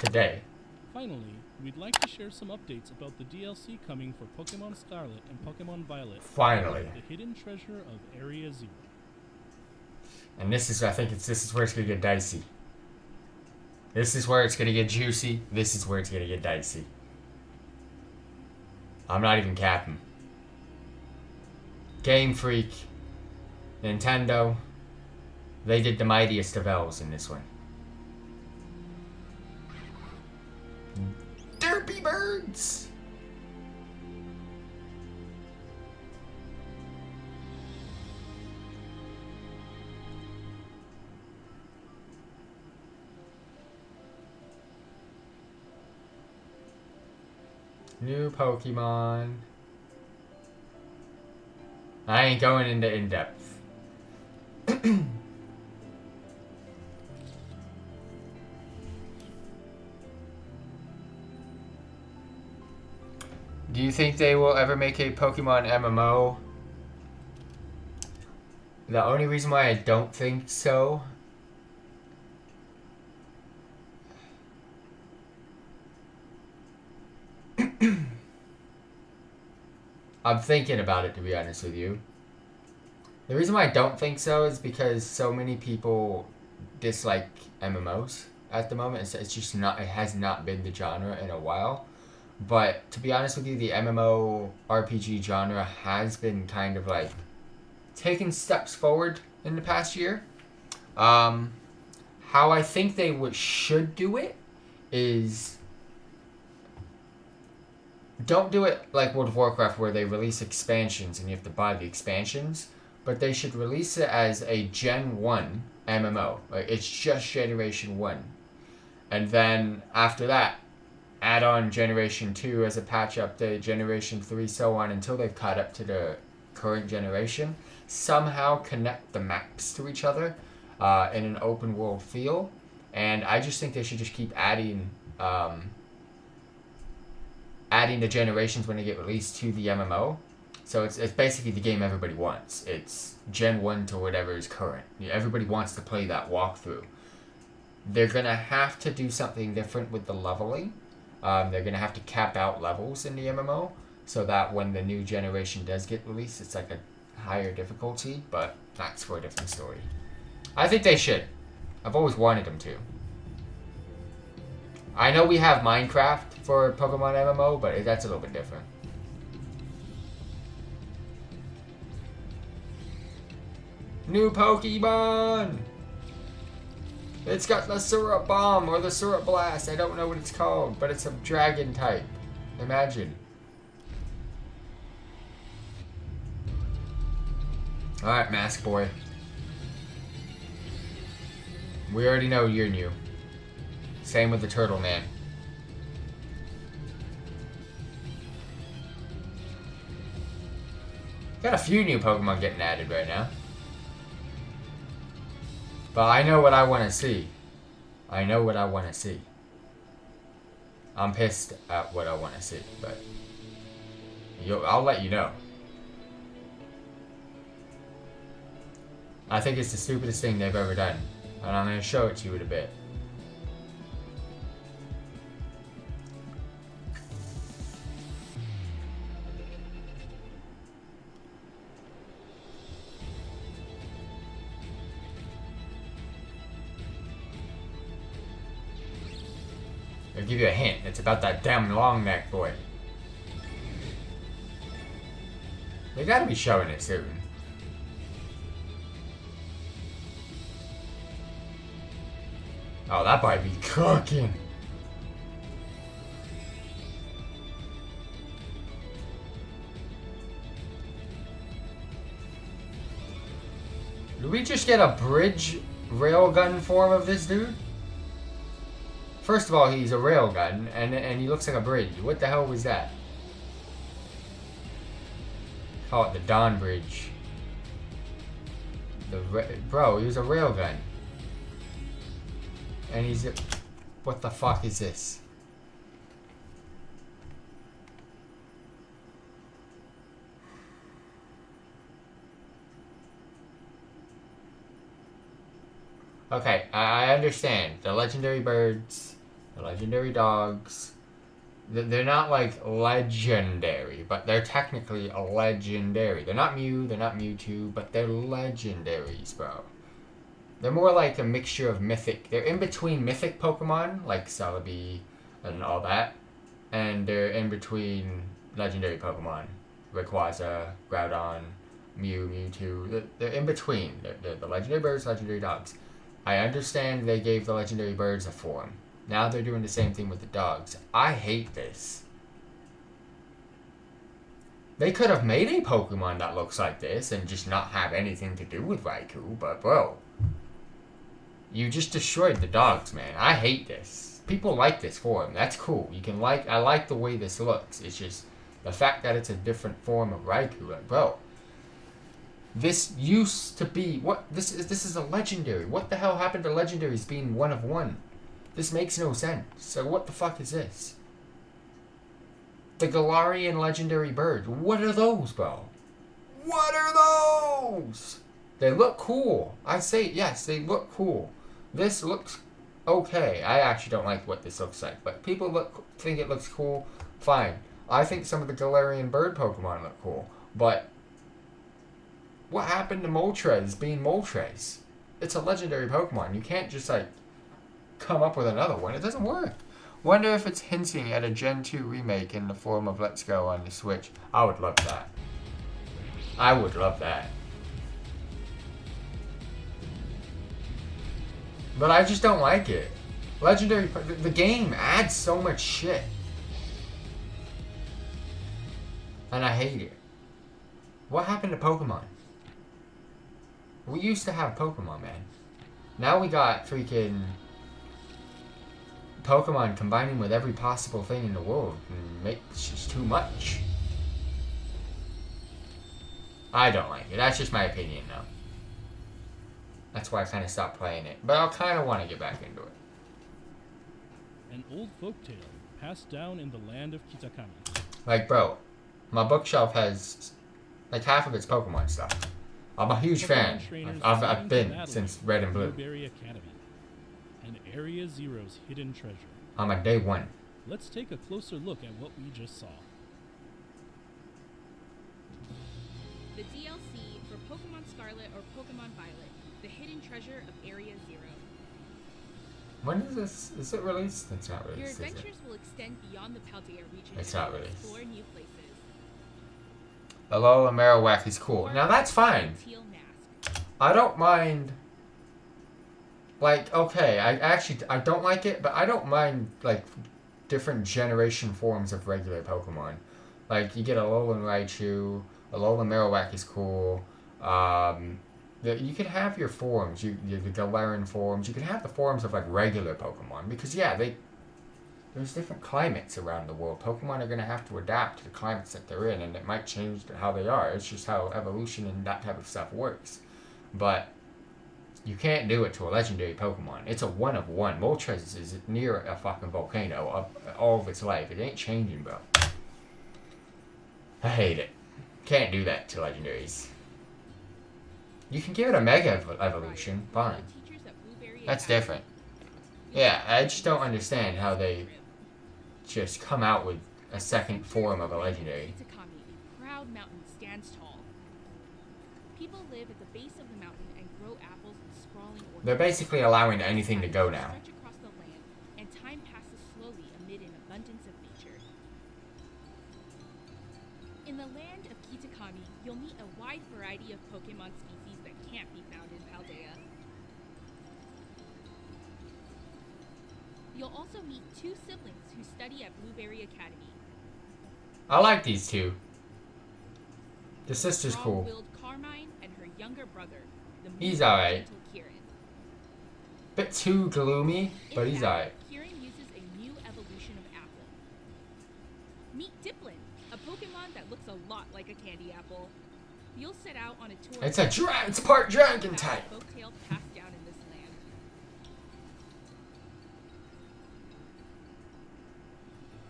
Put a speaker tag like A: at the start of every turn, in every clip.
A: today.
B: Finally, we'd like to share some updates about the DLC coming for Pokemon Scarlet and Pokemon Violet.
A: Finally.
B: The hidden treasure of Area Zero.
A: And this is where it's gonna get dicey. This is where it's gonna get juicy. This is where it's gonna get dicey. I'm not even capping. Game Freak, Nintendo, they did the mightiest of L's in this one. Derpy birds! New Pokemon. I ain't going into in-depth. Do you think they will ever make a Pokemon MMO? The only reason why I don't think so I'm thinking about it, to be honest with you. The reason why I don't think so is because so many people dislike MMOs at the moment. It's just not, it has not been the genre in a while. But to be honest with you, the MMO RPG genre has been kind of like taking steps forward in the past year. How I think they should do it is don't do it like World of Warcraft where they release expansions and you have to buy the expansions, but they should release it as a Gen 1 MMO. Like it's just Generation 1. And then after that, add on Generation 2 as a patch update, Generation 3, so on, until they've caught up to the current generation. Somehow connect the maps to each other in an open world feel. And I just think they should just keep adding the generations when they get released to the MMO. So it's basically the game everybody wants. It's Gen 1 to whatever is current. Everybody wants to play that walkthrough. They're going to have to do something different with the leveling. They're going to have to cap out levels in the MMO so that when the new generation does get released, it's like a higher difficulty, but that's for a different story. I think they should. I've always wanted them to. I know we have Minecraft for Pokemon MMO, but that's a little bit different. New Pokemon! It's got the Syrup Bomb or the Syrup Blast. I don't know what it's called, but it's a dragon type. Imagine. Alright, Mask Boy. We already know you're new. Same with the Turtle Man. Got a few new Pokemon getting added right now. But I know what I want to see. I know what I want to see. I'm pissed at what I want to see, but I'll let you know. I think it's the stupidest thing they've ever done, and I'm going to show it to you in a bit. I'll give you a hint. It's about that damn long neck boy. They gotta be showing it soon. Oh, that might be cooking. Did we just get a bridge railgun form of this dude? First of all, he's a railgun, and he looks like a bridge. What the hell was that? Call it the Dawn Bridge. Bro, he was a railgun. And he's a... What the fuck is this? Okay, I understand. The legendary birds The legendary dogs. They're not like legendary, but they're technically a legendary. They're not Mew, they're not Mewtwo, but they're legendaries, bro. They're more like a mixture of mythic. They're in between mythic Pokemon, like Celebi and all that, and they're in between legendary Pokemon. Rayquaza, Groudon, Mew, Mewtwo. They're in between. They're the legendary birds, legendary dogs. I understand they gave the legendary birds a form. Now they're doing the same thing with the dogs. I hate this. They could have made a Pokemon that looks like this and just not have anything to do with Raikou, but bro, you just destroyed the dogs, man. I hate this. People like this form. That's cool. I like the way this looks. It's just the fact that it's a different form of Raikou. Like, bro, this used to be this is a legendary. What the hell happened to legendaries being one of one? This makes no sense. So what the fuck is this? The Galarian legendary birds. What are those, bro? What are those? They look cool. I say yes, they look cool. This looks okay. I actually don't like what this looks like, but people think it looks cool. Fine. I think some of the Galarian bird Pokemon look cool, but what happened to Moltres being Moltres? It's a legendary Pokemon. You can't just like come up with another one. It doesn't work. Wonder if it's hinting at a Gen 2 remake in the form of Let's Go on the Switch. I would love that. I would love that. But I just don't like it. Legendary, the game adds so much shit. And I hate it. What happened to Pokemon? We used to have Pokemon, man. Now we got freaking Pokemon combining with every possible thing in the world. It's just too much. I don't like it. That's just my opinion, though. That's why I kind of stopped playing it. But I kind of want to get back into it.
B: An old folktale passed down in the land of Kitakami.
A: Like, bro, my bookshelf has like half of its Pokemon stuff. I'm a huge fan. I've been since Red and Blue.
B: Blueberry Academy, and Area Zero's hidden treasure.
A: I'm a day one.
B: Let's take a closer look at what we just saw.
C: The DLC for Pokemon Scarlet or Pokemon Violet, the hidden treasure of Area Zero.
A: When is this? Is it released? It's not released.
C: Your adventures will extend beyond the Paldea region.
A: It's not released.
C: Explore new places.
A: Alola Marowak is cool. Now that's fine. I don't mind. Like, okay, I don't like it, but I don't mind like different generation forms of regular Pokemon. Like you get Alolan Raichu, Alolan Marowak is cool. You can have your forms, the Galarian forms. You can have the forms of like regular Pokemon because yeah, there's different climates around the world. Pokemon are gonna have to adapt to the climates that they're in, and it might change how they are. It's just how evolution and that type of stuff works. But you can't do it to a legendary Pokemon. It's a one of one. Moltres is near a fucking volcano all of its life. It ain't changing, bro. I hate it. Can't do that to legendaries. You can give it a Mega Evolution, fine. That's different. Yeah, I just don't understand how they just come out with a second form of a legendary.
C: Kitakami, a proud mountain, stands tall. People live at the base of the mountain and grow apples in sprawling orchards.
A: They're basically allowing anything to go now.
C: Stretch across the land, and time passes slowly amid an abundance of nature. In the land of Kitakami, you'll meet a wide variety of Pokemon species that can't be found in Paldea. You'll also meet two siblings who study at Blueberry Academy.
A: I like these two. The sister's cool.
C: Strong-willed Carmine and her younger brother, the
A: He's
C: moody,
A: alright.
C: gentle Kieran.
A: Bit too gloomy, but he's alright.
C: Kieran uses a new evolution of apple. Meet Diplin, a Pokemon that looks a lot like a candy apple. You'll set out on a tour.
A: It's part dragon type.
C: Folktale passed down in this land.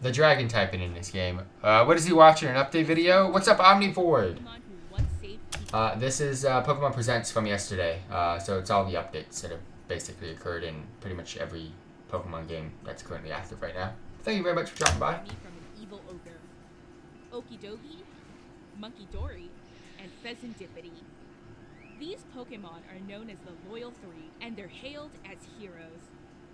A: The dragon typing in this game. What is he watching? An update video? What's up, Omnivore?
C: Pokemon who once saved people.
A: This is Pokemon Presents from yesterday. So it's all the updates that have basically occurred in pretty much every Pokemon game that's currently active right now. Thank you very much for dropping by.
C: Me from an evil ogre. Okidogi, Monkey Dory, and Pheasantipity. These Pokemon are known as the Loyal Three, and they're hailed as heroes.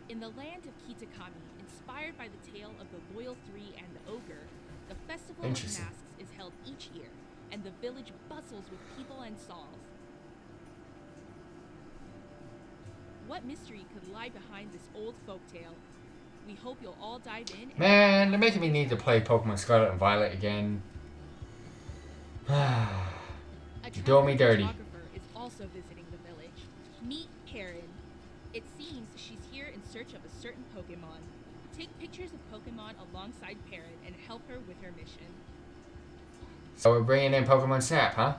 C: In the land of Kitakami, inspired by the tale of the Loyal Three and the Ogre, the Festival of Masks is held each year, and the village bustles with people and songs. What mystery could lie behind this old folktale? We hope you'll all dive in.
A: Man, they're making me need to play Pokemon Scarlet and Violet again. Do me dirty.
C: A photographer is also visiting the village. Meet Karen. It seems she's here in search of a certain Pokemon. Take pictures of Pokemon alongside Perrin and help her with her mission.
A: So we're bringing in Pokemon Snap, huh?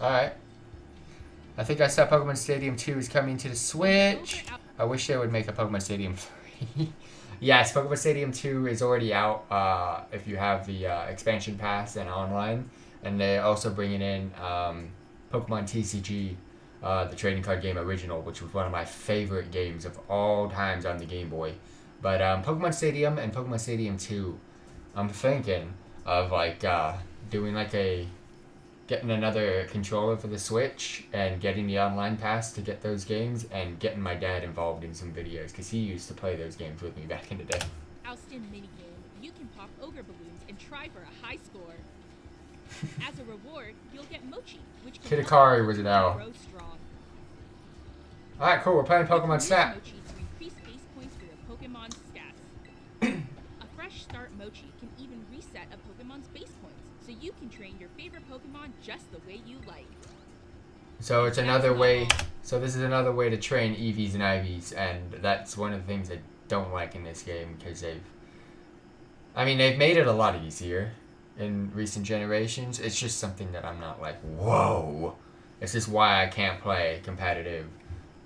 A: Alright. I think I saw Pokemon Stadium 2 is coming to the Switch. I wish they would make a Pokemon Stadium 3. Yes, Pokemon Stadium 2 is already out if you have the expansion pass and online. And they're also bringing in Pokemon TCG, the trading card game original, which was one of my favorite games of all times on the Game Boy. But Pokemon Stadium and Pokemon Stadium 2, I'm thinking of like doing like getting another controller for the Switch and getting the online pass to get those games and getting my dad involved in some videos because he used to play those games with me back in the day.
C: Oustin minigame. You can pop ogre balloons and try for a high score. As a reward, you'll get Mochi, which can
A: Kitakari was an owl.
C: grow strong.
A: Alright, cool. We're playing Pokemon Snap.
C: Mochi to increase base points for your Pokemon's stats. A fresh start Mochi can even reset a Pokemon's base points, so you can train your favorite Pokemon just the way you like.
A: So it's another way. So this is another way to train EVs and IVs, and that's one of the things I don't like in this game because they've made it a lot easier in recent generations. It's just something that I'm not like, whoa. It's just why I can't play competitive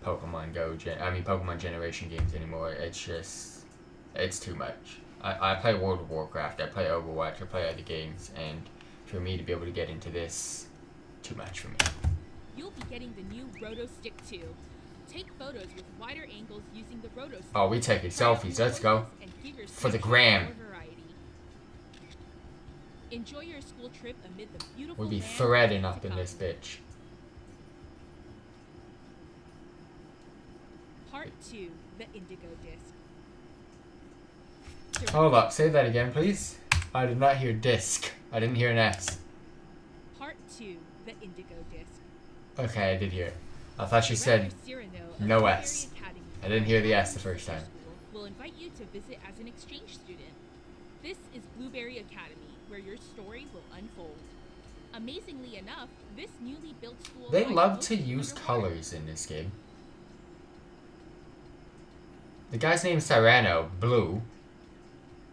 A: Pokemon Pokemon Generation games anymore. It's too much. I play World of Warcraft, I play Overwatch, I play other games, and for me to be able to get into this, too much for me.
C: You'll be getting the new Roto Stick 2. Take photos with wider angles using the Roto Stick.
A: Oh, we taking selfies. Let's go. For the gram.
C: Enjoy your school trip amid the beautiful
A: We'll be
C: land
A: threading
C: of
A: up in
C: Kitakami.
A: this bitch.
C: Part 2, the Indigo Disc.
A: Hold up, say that again, please. I did not hear disc. I didn't hear an S.
C: Part 2, the Indigo Disc.
A: Okay, I did hear it. I thought you said no S. I didn't hear the S the first time.
C: We'll invite you to visit as an exchange student. This is Blueberry Academy, where your story will unfold. Amazingly enough, this newly built school...
A: They love to use colors in this game. The guy's name's Tyranno, blue.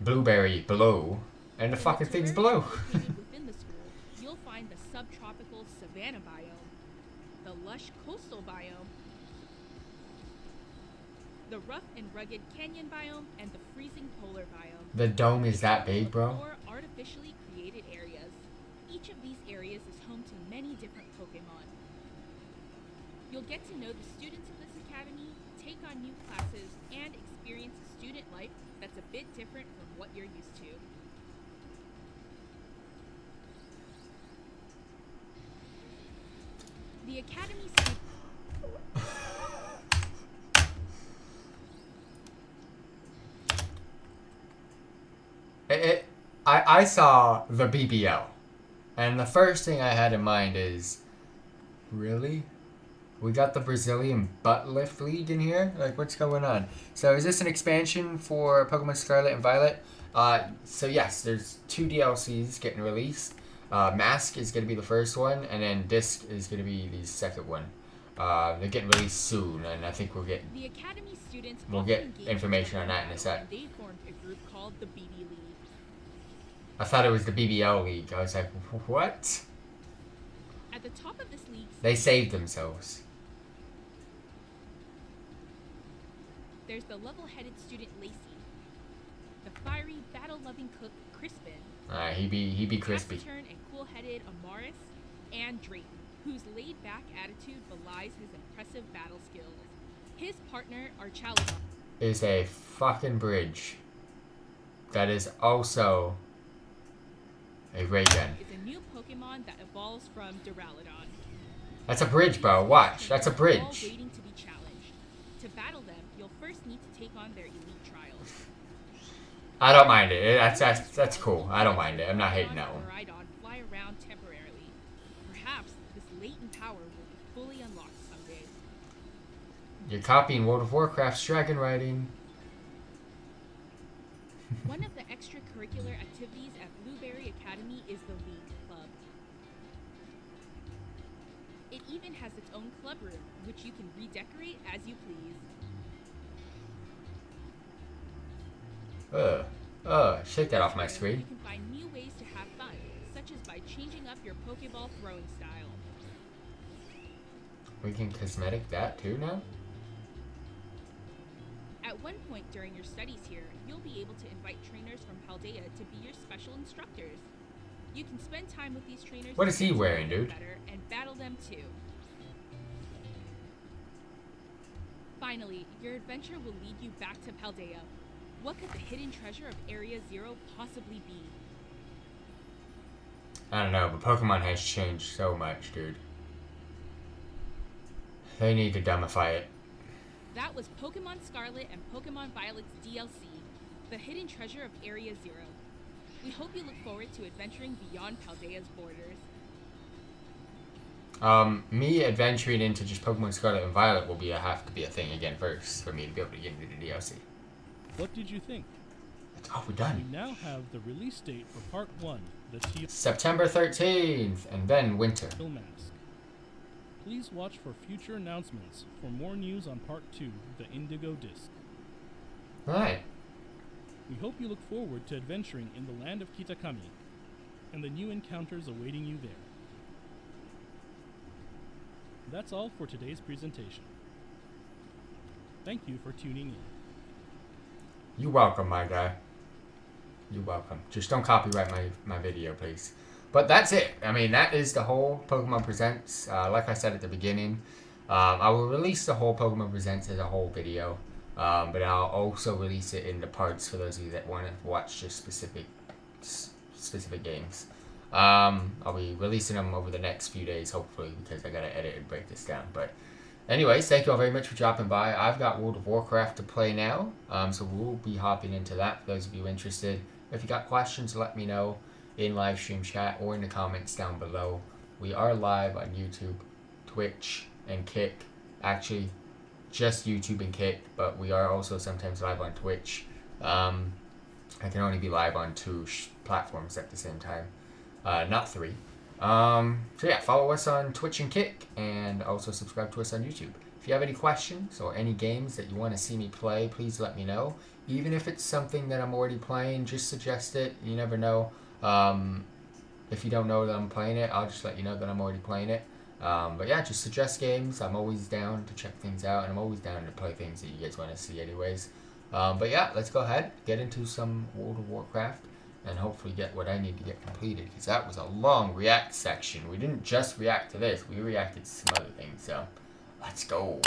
A: Blueberry, blue. And the fucking thing's blue.
C: Within the school, you'll find the subtropical savanna biome, the lush coastal biome, the rough and rugged canyon biome, and the freezing polar biome.
A: The dome is that big, bro?
C: 4 artificially created areas. Each of these areas is home to many different Pokemon. You'll get to know the students of this academy, take on new classes, and experience a student life that's a bit different from what you're used to. The academy
A: I saw the BBL, and the first thing I had in mind is, really? We got the Brazilian butt lift league in here? Like, what's going on? So is this an expansion for Pokemon Scarlet and Violet? So yes, there's 2 DLCs getting released. Mask is going to be the first one, and then Disc is going to be the second one. They're getting released soon, and I think we'll get information on that in a sec.
C: They formed a group called the BB League.
A: I thought it was the BBL League. I was like, what?
C: At the top of this league,
A: They saved themselves.
C: there's the level-headed student Lacey, the fiery, battle-loving cook Crispin,
A: He be crispy.
C: taciturn and cool-headed Amaris, and Drayton, whose laid-back attitude belies his impressive battle skills. His partner, Archaludon.
A: is a fucking bridge. That is also a ray gun.
C: Is a new Pokemon that evolves from Duraludon.
A: That's a bridge, bro. Watch. That's a
C: All
A: bridge.
C: waiting to be challenged. To battle them, you'll first need to take on their elite trials.
A: I don't mind it. That's cool. I don't mind it. I'm not hating that one.
C: Rhydon fly around temporarily. Perhaps this latent power will be fully unlocked someday.
A: You're copying World of Warcraft's dragon riding.
C: One of the extracurricular activities at Blueberry Academy is the League Club. It even has its own club room, which you can redecorate as you please.
A: Shake that off my
C: You
A: screen.
C: can find new ways to have fun, such as by changing up your Pokeball throwing style.
A: We can cosmetic that too now?
C: At one point during your studies here, you'll be able to invite trainers from Paldea to be your special instructors. You can spend time with these trainers.
A: What is he
C: to
A: wearing,
C: get to know
A: dude?
C: them better and battle them too. Finally, your adventure will lead you back to Paldea. What could the hidden treasure of Area Zero possibly be?
A: I don't know, but Pokemon has changed so much, dude. They need to dumbify it.
C: That was Pokemon Scarlet and Pokemon Violet's DLC, the hidden treasure of Area Zero. We hope you look forward to adventuring beyond Paldea'S borders.
A: Me adventuring into just Pokemon Scarlet and Violet will have to be a thing again first for me to be able to get into the DLC.
B: What did you think?
A: Oh, we're
B: We
A: done.
B: now have the release date for Part 1, the Teal
A: September 13th, and then winter.
B: Mask. Please watch for future announcements for more news on Part 2, the Indigo Disc.
A: Alright.
B: We hope you look forward to adventuring in the land of Kitakami and the new encounters awaiting you there. That's all for today's presentation. Thank you for tuning in.
A: You're welcome, my guy. You're welcome. Just don't copyright my video, please. But that's it. I mean, that is the whole Pokemon Presents. Like I said at the beginning, I will release the whole Pokemon Presents as a whole video. But I'll also release it in the parts for those of you that want to watch just specific games. I'll be releasing them over the next few days, hopefully, because I gotta edit and break this down. But anyways, thank you all very much for dropping by. I've got World of Warcraft to play now, so we'll be hopping into that for those of you interested. If you got questions, let me know in live stream chat or in the comments down below. We are live on YouTube, Twitch, and Kick. Actually, just YouTube and Kick, but we are also sometimes live on Twitch. I can only be live on 2 platforms at the same time, not 3. So yeah, follow us on Twitch and Kick, and also subscribe to us on YouTube. If you have any questions or any games that you want to see me play, please let me know. Even if it's something that I'm already playing, just suggest it. You never know. If you don't know that I'm playing it, I'll just let you know that I'm already playing it. But yeah, just suggest games. I'm always down to check things out, and I'm always down to play things that you guys want to see anyways. But yeah, let's go ahead, get into some World of Warcraft, and hopefully get what I need to get completed, because that was a long react section. We didn't just react to this, we reacted to some other things, so let's go.